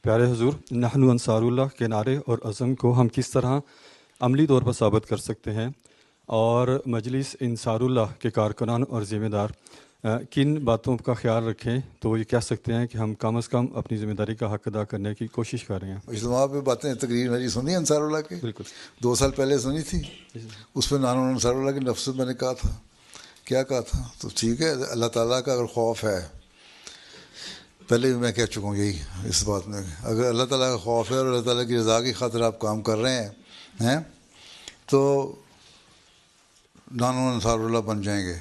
پیارے حضور، نحن انصار اللہ کے نعرے اور عزم کو ہم کس طرح عملی طور پر ثابت کر سکتے ہیں، اور مجلس انصار اللہ کے کارکنان اور ذمہ دار کن باتوں کا خیال رکھیں تو یہ کہہ سکتے ہیں کہ ہم کم از کم اپنی ذمہ داری کا حق ادا کرنے کی کوشش کر رہے ہیں؟ اجتماع پہ باتیں تقریر میری سنی انصار اللہ کی، بالکل 2 سال پہلے سنی تھی. اس پہ نان انصار اللہ کی نفس میں نے کہا تھا، کیا کہا تھا؟ تو ٹھیک ہے، اللہ تعالیٰ کا اگر خوف ہے، پہلے بھی میں کہہ چکا ہوں یہی اس بات میں، اگر اللہ تعالیٰ کا خوف ہے اور اللہ تعالیٰ کی رضا کی خاطر آپ کام کر رہے ہیں تو نان انصار اللہ بن جائیں گے.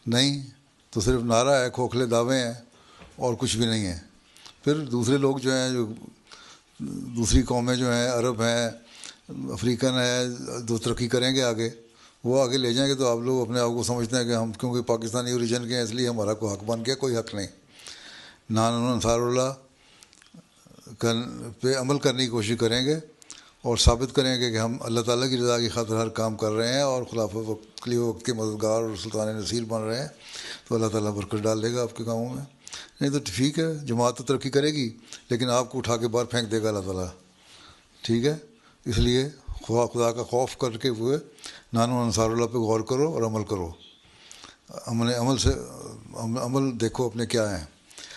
نہیں تو صرف نعرہ ہے، کھوکھلے دعوے ہیں اور کچھ بھی نہیں ہے. پھر دوسرے لوگ جو ہیں، جو دوسری قومیں جو ہیں، عرب ہیں، افریقن ہیں، جو ترقی کریں گے آگے، وہ آگے لے جائیں گے. تو آپ لوگ اپنے آپ کو سمجھتے ہیں کہ ہم کیونکہ پاکستانی اوریجن کے ہیں اس لیے ہمارا کوئی حق بن گیا. کوئی حق نہیں. نان انصار اللہ پہ عمل کرنے کی کوشش کریں گے اور ثابت کریں گے کہ ہم اللہ تعالیٰ کی رضا کی خاطر ہر کام کر رہے ہیں اور خلافت وقت کے مددگار اور سلطان نصیر بن رہے ہیں. تو اللہ تعالیٰ برکت ڈال دے گا آپ کے کاموں میں. نہیں تو ٹھیک ہے، جماعت تو ترقی کرے گی لیکن آپ کو اٹھا کے باہر پھینک دے گا اللہ تعالیٰ. ٹھیک ہے، اس لیے خدا کا خوف کر کے ہوئے نان انصار اللہ پہ غور کرو اور عمل کرو. عمل دیکھو اپنے کیا ہیں،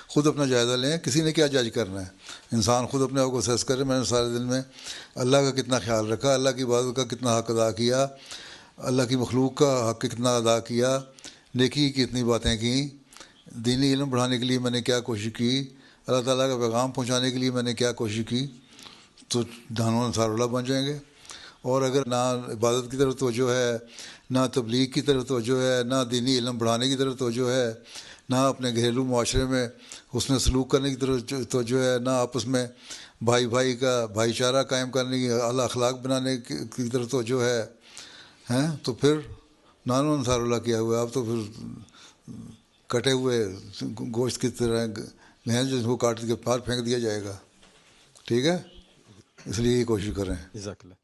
خود اپنا جائزہ لیں. کسی نے کیا جج کرنا ہے؟ انسان خود اپنے آپ کو اسیس کرے. میں نے سارے دن میں اللہ کا کتنا خیال رکھا، اللہ کی عبادت کا کتنا حق ادا کیا، اللہ کی مخلوق کا حق کتنا ادا کیا، نیکی کی کتنی باتیں کیں، دینی علم بڑھانے کے لیے میں نے کیا کوشش کی، اللہ تعالیٰ کا پیغام پہنچانے کے لیے میں نے کیا کوشش کی. تو نان انصار اللہ بن جائیں گے. اور اگر نہ عبادت کی طرف توجہ ہے، نہ تبلیغ کی طرف توجہ ہے، نہ دینی علم بڑھانے کی طرف توجہ ہے، نہ اپنے گھریلو معاشرے میں حسن سلوک کرنے کی طرف توجہ ہے، نہ آپس میں بھائی کا بھائی چارہ قائم کرنے کی، اعلیٰ اخلاق بنانے کی طرف توجہ ہے تو پھر نان انصار اللہ کیا ہوا ہے. آپ تو پھر کٹے ہوئے گوشت کی طرح ہیں جس کو کاٹ کے باہر پھینک دیا جائے گا. ٹھیک ہے، اس لیے یہ کوشش کریں. جزاک اللہ.